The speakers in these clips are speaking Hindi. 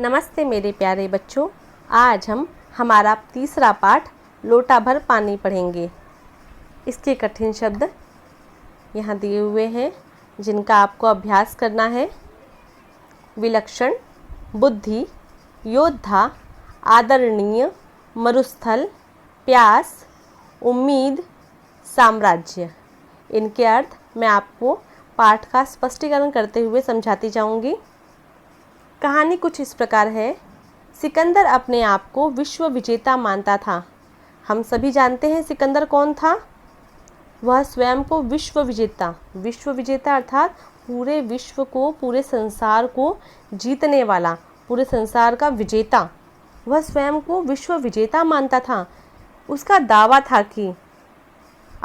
नमस्ते मेरे प्यारे बच्चों। आज हम हमारा तीसरा पाठ लोटा भर पानी पढ़ेंगे। इसके कठिन शब्द यहाँ दिए हुए हैं जिनका आपको अभ्यास करना है। विलक्षण, बुद्धि, योद्धा, आदरणीय, मरुस्थल, प्यास, उम्मीद, साम्राज्य। इनके अर्थ मैं आपको पाठ का स्पष्टीकरण करते हुए समझाती जाऊंगी। कहानी कुछ इस प्रकार है। सिकंदर अपने आप को विश्व विजेता मानता था। हम सभी जानते हैं सिकंदर कौन था। वह स्वयं को विश्व विजेता अर्थात पूरे विश्व को, पूरे संसार को जीतने वाला, पूरे संसार का विजेता। वह स्वयं को विश्व विजेता मानता था। उसका दावा था कि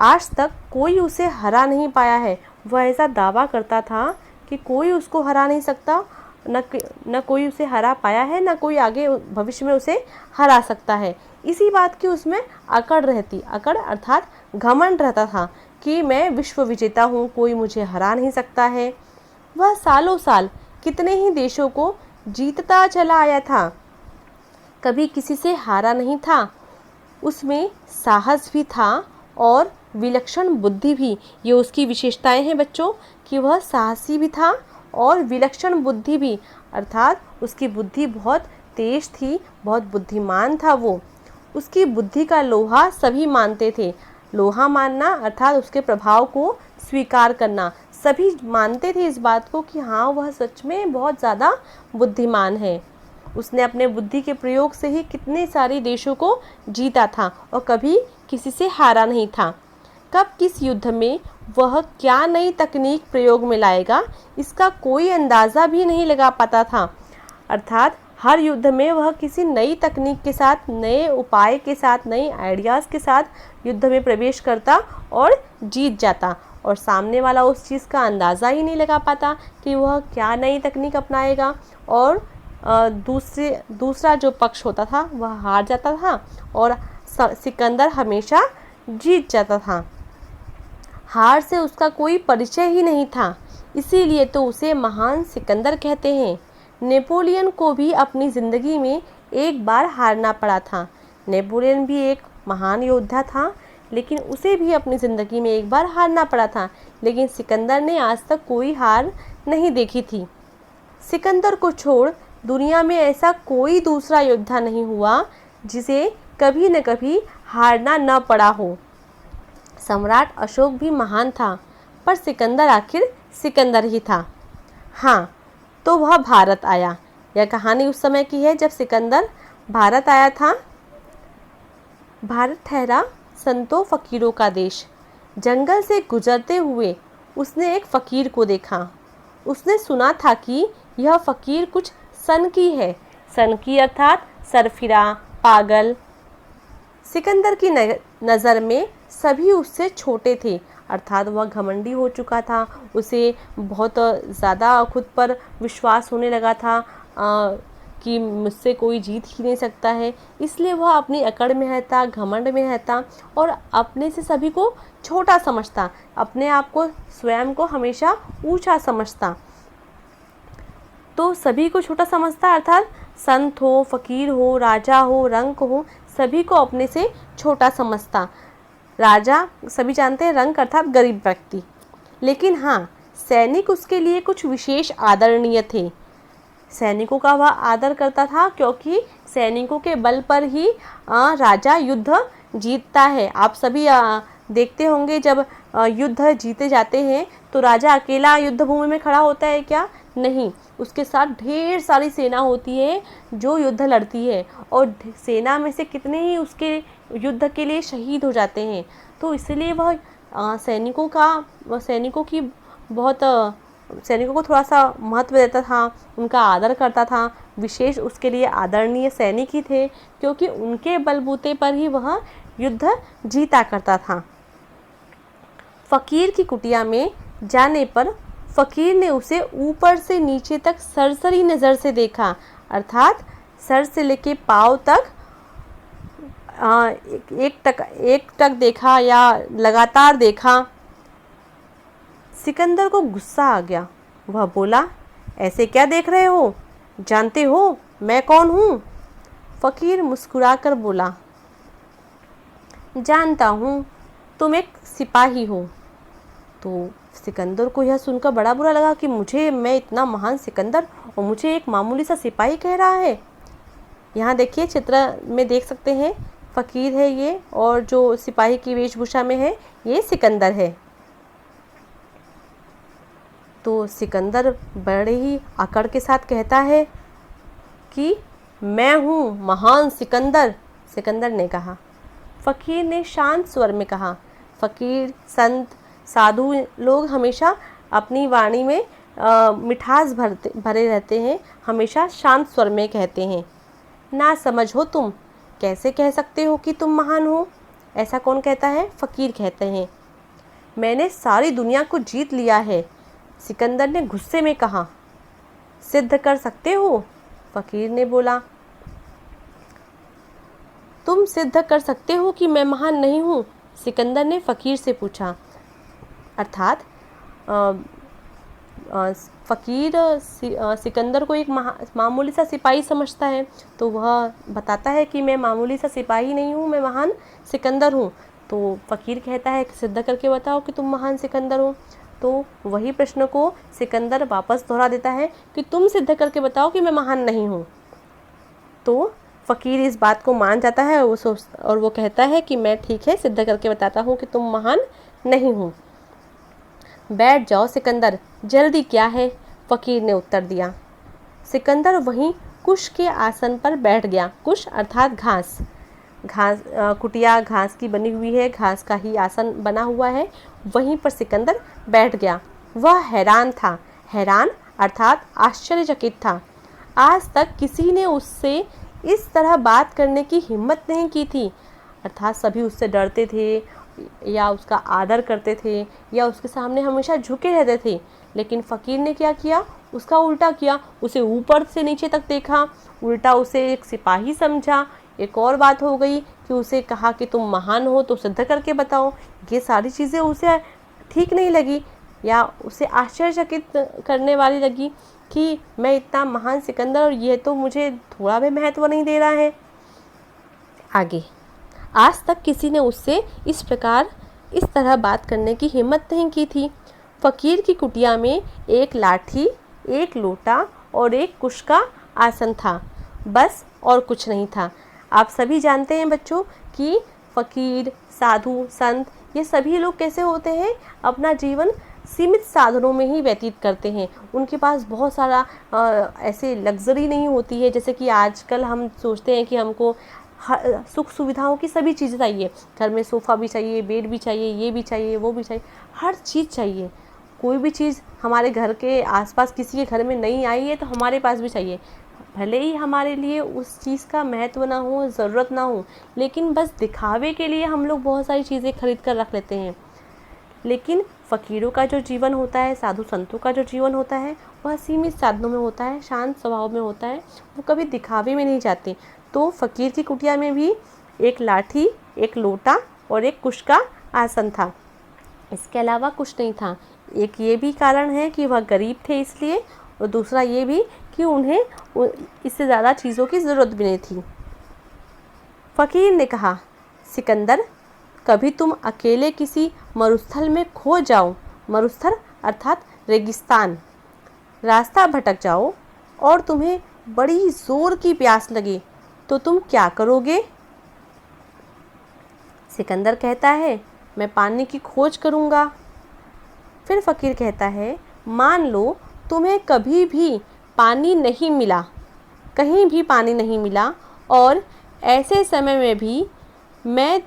आज तक कोई उसे हरा नहीं पाया है। वह ऐसा दावा करता था कि कोई उसको हरा नहीं सकता, न कोई उसे हरा पाया है, न कोई आगे भविष्य में उसे हरा सकता है। इसी बात की उसमें अकड़ अर्थात घमंड रहता था कि मैं विश्व विजेता हूँ, कोई मुझे हरा नहीं सकता है। वह सालों साल कितने ही देशों को जीतता चला आया था, कभी किसी से हारा नहीं था। उसमें साहस भी था और विलक्षण बुद्धि भी। ये उसकी विशेषताएं हैं बच्चों कि वह साहसी भी था और विलक्षण बुद्धि भी, अर्थात उसकी बुद्धि बहुत तेज थी, बहुत बुद्धिमान था वो। उसकी बुद्धि का लोहा सभी मानते थे। लोहा मानना अर्थात उसके प्रभाव को स्वीकार करना। सभी मानते थे इस बात को कि हाँ, वह सच में बहुत ज़्यादा बुद्धिमान है। उसने अपने बुद्धि के प्रयोग से ही कितने सारे देशों को जीता था और कभी किसी से हारा नहीं था। कब किस युद्ध में वह क्या नई तकनीक प्रयोग में लाएगा, इसका कोई अंदाज़ा भी नहीं लगा पाता था। अर्थात हर युद्ध में वह किसी नई तकनीक के साथ, नए उपाय के साथ, नए आइडियाज़ के साथ युद्ध में प्रवेश करता और जीत जाता, और सामने वाला उस चीज़ का अंदाज़ा ही नहीं लगा पाता कि वह क्या नई तकनीक अपनाएगा, और दूसरा जो पक्ष होता था वह हार जाता था और सिकंदर हमेशा जीत जाता था। हार से उसका कोई परिचय ही नहीं था, इसीलिए तो उसे महान सिकंदर कहते हैं। नेपोलियन को भी अपनी ज़िंदगी में एक बार हारना पड़ा था। नेपोलियन भी एक महान योद्धा था, लेकिन उसे भी अपनी ज़िंदगी में एक बार हारना पड़ा था। लेकिन सिकंदर ने आज तक कोई हार नहीं देखी थी। सिकंदर को छोड़ दुनिया में ऐसा कोई दूसरा योद्धा नहीं हुआ जिसे कभी न कभी हारना न पड़ा हो। सम्राट अशोक भी महान था, पर सिकंदर आखिर सिकंदर ही था। हाँ, तो वह भारत आया। यह कहानी उस समय की है जब सिकंदर भारत आया था। भारत ठहरा संतों फकीरों का देश। जंगल से गुजरते हुए उसने एक फकीर को देखा। उसने सुना था कि यह फकीर कुछ सन की है। सन की अर्थात सरफिरा, पागल। सिकंदर की नज़र में सभी उससे छोटे थे, अर्थात वह घमंडी हो चुका था। उसे बहुत ज़्यादा खुद पर विश्वास होने लगा था कि मुझसे कोई जीत ही नहीं सकता है। इसलिए वह अपनी अकड़ में रहता, घमंड में रहता और अपने से सभी को छोटा समझता, अपने आप को, स्वयं को हमेशा ऊंचा समझता। तो सभी को छोटा समझता अर्थात संत हो, फकीर हो, राजा हो, रंक हो, सभी को अपने से छोटा समझता। राजा सभी जानते हैं, रंक अर्थात गरीब व्यक्ति। लेकिन हाँ, सैनिक उसके लिए कुछ विशेष आदरणीय थे। सैनिकों का वह आदर करता था क्योंकि सैनिकों के बल पर ही राजा युद्ध जीतता है। आप सभी देखते होंगे जब युद्ध जीते जाते हैं तो राजा अकेला युद्ध भूमि में खड़ा होता है क्या? नहीं, उसके साथ ढेर सारी सेना होती है जो युद्ध लड़ती है, और सेना में से कितने ही उसके युद्ध के लिए शहीद हो जाते हैं। तो इसलिए वह सैनिकों को थोड़ा सा महत्व देता था, उनका आदर करता था। विशेष उसके लिए आदरणीय सैनिक ही थे क्योंकि उनके बलबूते पर ही वह युद्ध जीता करता था। फकीर की कुटिया में जाने पर फकीर ने उसे ऊपर से नीचे तक सरसरी नज़र से देखा, अर्थात सर से लेके पाँव तक एक टक देखा या लगातार देखा। सिकंदर को गुस्सा आ गया। वह बोला, ऐसे क्या देख रहे हो? जानते हो मैं कौन हूँ? फ़कीर मुस्कुराकर बोला, जानता हूँ, तुम एक सिपाही हो। तो सिकंदर को यह सुनकर बड़ा बुरा लगा कि मैं इतना महान सिकंदर और मुझे एक मामूली सा सिपाही कह रहा है। यहाँ देखिए, चित्र में देख सकते हैं, फ़कीर है ये, और जो सिपाही की वेशभूषा में है ये सिकंदर है। तो सिकंदर बड़े ही अकड़ के साथ कहता है कि मैं हूँ महान सिकंदर। सिकंदर ने कहा। फ़कीर ने शांत स्वर में कहा। फ़कीर, संत, साधु लोग हमेशा अपनी वाणी में मिठास भरे रहते हैं, हमेशा शांत स्वर में कहते हैं। ना समझ हो तुम, कैसे कह सकते हो कि तुम महान हो? ऐसा कौन कहता है? फ़कीर कहते हैं। मैंने सारी दुनिया को जीत लिया है, सिकंदर ने गुस्से में कहा। सिद्ध कर सकते हो? फ़कीर ने बोला। तुम सिद्ध कर सकते हो कि मैं महान नहीं हूँ? सिकंदर ने फ़कीर से पूछा। अर्थात फ़कीर सिकंदर को एक मामूली सा सिपाही समझता है, तो वह बताता है कि मैं मामूली सा सिपाही नहीं हूँ, मैं महान सिकंदर हूँ। तो फ़कीर कहता है कि सिद्ध करके बताओ कि तुम महान सिकंदर हो। तो वही प्रश्न को सिकंदर वापस दोहरा देता है कि तुम सिद्ध करके बताओ कि मैं महान नहीं हूँ। तो फ़कीर इस बात को मान जाता है और वो कहता है कि मैं ठीक है, सिद्ध करके बताता हूँ कि तुम महान नहीं हो। बैठ जाओ सिकंदर, जल्दी क्या है? फ़कीर ने उत्तर दिया। सिकंदर वहीं कुश के आसन पर बैठ गया। कुश अर्थात घास। कुटिया घास की बनी हुई है, घास का ही आसन बना हुआ है, वहीं पर सिकंदर बैठ गया। वह हैरान था। हैरान अर्थात आश्चर्यचकित था। आज तक किसी ने उससे इस तरह बात करने की हिम्मत नहीं की थी। अर्थात सभी उससे डरते थे या उसका आदर करते थे या उसके सामने हमेशा झुके रहते थे, लेकिन फ़कीर ने क्या किया? उसका उल्टा किया। उसे ऊपर से नीचे तक देखा, उल्टा उसे एक सिपाही समझा। एक और बात हो गई कि उसे कहा कि तुम महान हो तो सिद्ध करके बताओ। ये सारी चीज़ें उसे ठीक नहीं लगी या उसे आश्चर्यचकित करने वाली लगी कि मैं इतना महान सिकंदर और ये तो मुझे थोड़ा भी महत्व नहीं दे रहा है। आगे, आज तक किसी ने उससे इस तरह बात करने की हिम्मत नहीं की थी। फ़कीर की कुटिया में एक लाठी, एक लोटा और एक कुश का आसन था, बस और कुछ नहीं था। आप सभी जानते हैं बच्चों कि फ़कीर, साधु, संत, ये सभी लोग कैसे होते हैं? अपना जीवन सीमित साधनों में ही व्यतीत करते हैं। उनके पास बहुत सारा ऐसे लग्जरी नहीं होती है, जैसे कि आजकल हम सोचते हैं कि हमको सुख सुविधाओं की सभी चीज़ें चाहिए। घर में सोफ़ा भी चाहिए, बेड भी चाहिए, ये भी चाहिए, वो भी चाहिए, हर चीज़ चाहिए। कोई भी चीज़ हमारे घर के आसपास किसी के घर में नहीं आई है तो हमारे पास भी चाहिए। भले ही हमारे लिए उस चीज़ का महत्व ना हो, ज़रूरत ना हो, लेकिन बस दिखावे के लिए हम लोग बहुत सारी चीज़ें खरीद कर रख लेते हैं। लेकिन फ़कीरों का जो जीवन होता है, साधु संतों का जो जीवन होता है, वह सीमित साधनों में होता है, शांत स्वभाव में होता है। वो कभी दिखावे में नहीं जाते। तो फ़कीर की कुटिया में भी एक लाठी, एक लोटा और एक कुश का आसन था। इसके अलावा कुछ नहीं था। एक ये भी कारण है कि वह गरीब थे इसलिए, और दूसरा ये भी कि उन्हें इससे ज़्यादा चीज़ों की ज़रूरत भी नहीं थी। फ़कीर ने कहा, सिकंदर, कभी तुम अकेले किसी मरुस्थल में खो जाओ, मरुस्थल अर्थात रेगिस्तान, रास्ता भटक जाओ और तुम्हें बड़ी ज़ोर की प्यास लगे, तो तुम क्या करोगे? सिकंदर कहता है, मैं पानी की खोज करूँगा। फिर फ़कीर कहता है, मान लो तुम्हें कभी भी पानी नहीं मिला, कहीं भी पानी नहीं मिला, और ऐसे समय में भी मैं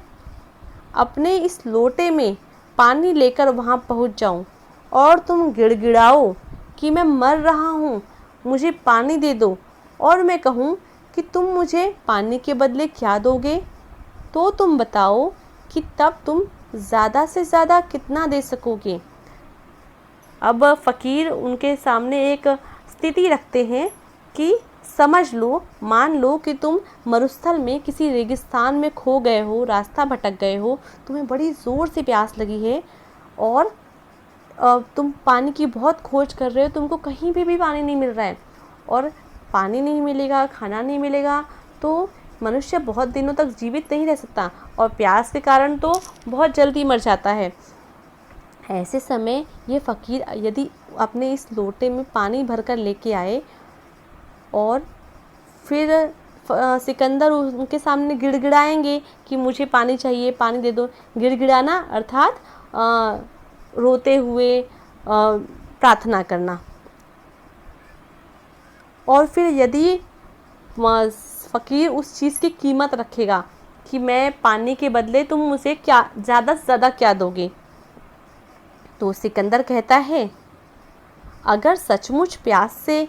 अपने इस लोटे में पानी लेकर वहाँ पहुँच जाऊँ और तुम गिड़गिड़ाओ कि मैं मर रहा हूँ, मुझे पानी दे दो, और मैं कहूँ कि तुम मुझे पानी के बदले क्या दोगे, तो तुम बताओ कि तब तुम ज़्यादा से ज़्यादा कितना दे सकोगे। अब फ़कीर उनके सामने एक स्थिति रखते हैं कि समझ लो, मान लो कि तुम मरुस्थल में किसी रेगिस्तान में खो गए हो, रास्ता भटक गए हो, तुम्हें बड़ी ज़ोर से प्यास लगी है और तुम पानी की बहुत खोज कर रहे हो, तुमको कहीं भी पानी नहीं मिल रहा है, और पानी नहीं मिलेगा, खाना नहीं मिलेगा तो मनुष्य बहुत दिनों तक जीवित नहीं रह सकता और प्यास के कारण तो बहुत जल्दी मर जाता है। ऐसे समय ये फ़कीर यदि अपने इस लोटे में पानी भरकर लेके आए और फिर सिकंदर उनके सामने गिड़गिड़ाएंगे कि मुझे पानी चाहिए, पानी दे दो। गिड़गिड़ाना अर्थात रोते हुए प्रार्थना करना। और फिर यदि फ़कीर उस चीज़ की कीमत रखेगा कि मैं पानी के बदले तुम मुझे क्या ज़्यादा से ज़्यादा क्या दोगे, तो सिकंदर कहता है अगर सचमुच प्यास से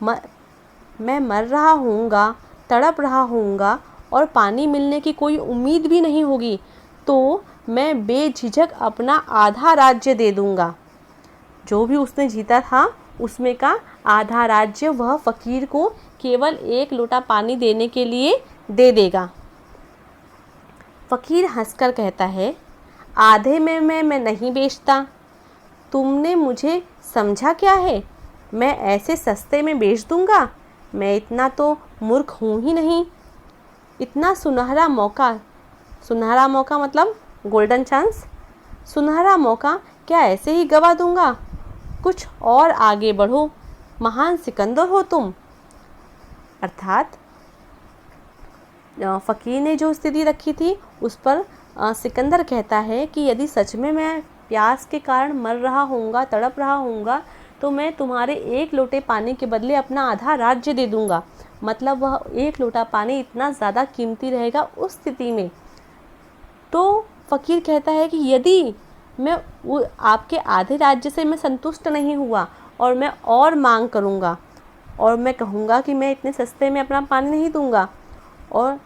मैं मर रहा हूँगा, तड़प रहा हूँगा और पानी मिलने की कोई उम्मीद भी नहीं होगी तो मैं बेझिझक अपना आधा राज्य दे दूँगा। जो भी उसने जीता था उसमें का आधा राज्य वह फ़कीर को केवल 1 लोटा पानी देने के लिए दे देगा। फ़कीर हंसकर कहता है आधे में मैं नहीं बेचता। तुमने मुझे समझा क्या है? मैं ऐसे सस्ते में बेच दूंगा? मैं इतना तो मूर्ख हूँ ही नहीं। इतना सुनहरा मौका मतलब गोल्डन चांस, सुनहरा मौका क्या ऐसे ही गवा दूंगा? कुछ और आगे बढ़ो, महान सिकंदर हो तुम। अर्थात फ़कीर ने जो स्थिति रखी थी उस पर सिकंदर कहता है कि यदि सच में मैं प्यास के कारण मर रहा हूँगा, तड़प रहा हूँगा तो मैं तुम्हारे 1 लोटे पानी के बदले अपना आधा राज्य दे दूँगा। मतलब वह 1 लोटा पानी इतना ज़्यादा कीमती रहेगा उस स्थिति में। तो फ़कीर कहता है कि यदि मैं आपके आधे राज्य से मैं संतुष्ट नहीं हुआ और मैं और मांग करूँगा और मैं कहूँगा कि मैं इतने सस्ते में अपना पानी नहीं दूँगा, और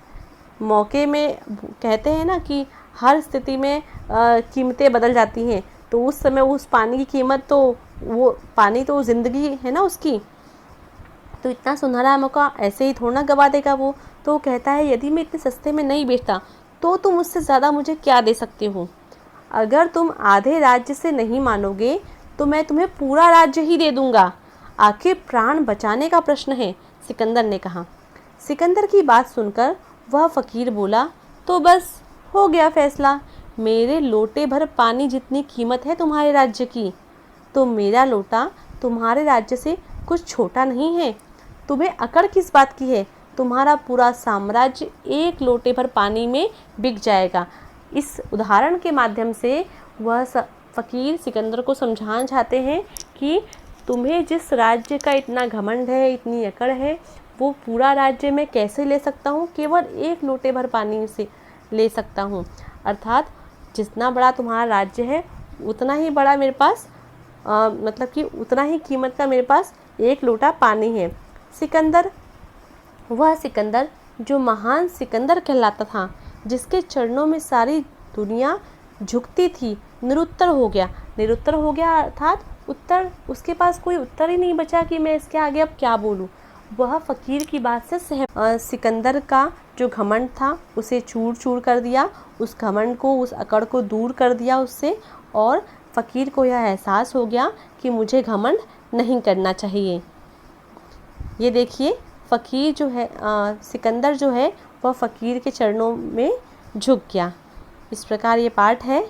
मौके में कहते हैं ना कि हर स्थिति में कीमतें बदल जाती हैं, तो उस समय उस पानी की कीमत तो वो पानी तो ज़िंदगी है ना उसकी, तो इतना सुनहरा मौका ऐसे ही थोड़ा ना गवा देगा वो। तो कहता है यदि मैं इतने सस्ते में नहीं बेचता तो तुम उससे ज़्यादा मुझे क्या दे सकते हो? अगर तुम आधे राज्य से नहीं मानोगे तो मैं तुम्हें पूरा राज्य ही दे दूँगा। आखिर प्राण बचाने का प्रश्न है, सिकंदर ने कहा। सिकंदर की बात सुनकर वह फ़कीर बोला तो बस हो गया फैसला। मेरे लोटे भर पानी जितनी कीमत है तुम्हारे राज्य की, तो मेरा लोटा तुम्हारे राज्य से कुछ छोटा नहीं है। तुम्हें अकड़ किस बात की है? तुम्हारा पूरा साम्राज्य 1 लोटे भर पानी में बिक जाएगा। इस उदाहरण के माध्यम से वह फ़कीर सिकंदर को समझाना चाहते हैं कि तुम्हें जिस राज्य का इतना घमंड है, इतनी अकड़ है, वो पूरा राज्य मैं कैसे ले सकता हूँ? केवल 1 लोटे भर पानी से ले सकता हूँ। अर्थात जितना बड़ा तुम्हारा राज्य है उतना ही बड़ा मेरे पास मतलब कि उतना ही कीमत का मेरे पास 1 लोटा पानी है। सिकंदर, वह सिकंदर जो महान सिकंदर कहलाता था, जिसके चरणों में सारी दुनिया झुकती थी, निरुत्तर हो गया अर्थात उत्तर, उसके पास कोई उत्तर ही नहीं बचा कि मैं इसके आगे अब क्या बोलूँ। वह फ़कीर की बात से सिकंदर का जो घमंड था उसे चूर चूर कर दिया, उस घमंड को, उस अकड़ को दूर कर दिया उससे, और फ़कीर को यह एहसास हो गया कि मुझे घमंड नहीं करना चाहिए। ये देखिए फ़कीर जो है सिकंदर जो है वह फ़कीर के चरणों में झुक गया। इस प्रकार ये पाठ है,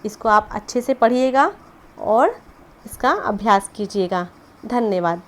इसको आप अच्छे से पढ़िएगा और इसका अभ्यास कीजिएगा। धन्यवाद।